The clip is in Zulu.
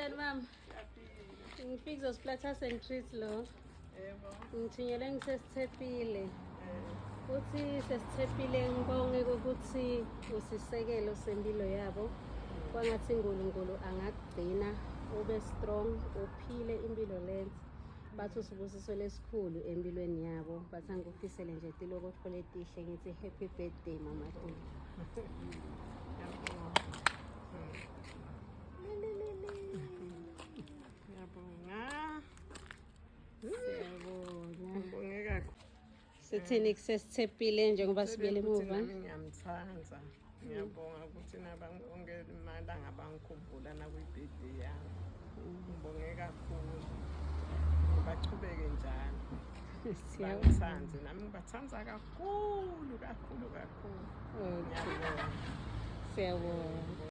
Njani mama? Ngifike zosiplatha sentreat lo. Yebo. Ngithunyelwe ngisesithepile. Futhi sesithepile ngibonge ukuthi usisekelo sempilo yabo. Kwangathi uNkulunkulu angakugcina ube strong, uphile impilo length. Bathi usibusiso lesikhulu empilweni yabo. Bathi angikufisele nje tiloko othole tihle ngithi happy birthday mama Tuli. Ngiyabonga. Siyabonga. Ngibonge kakhulu. Sithini kusesithepile njengoba sibuyele emuva. Ngiyamthanda. Ngiyabonga ukuthi nabonke amalanga bangikhumbula nakwi-birthday yami. Ngibonge kakhulu. Bachubeke njalo. Bangithande nami ngibathanda kakhulu. Siyabonga.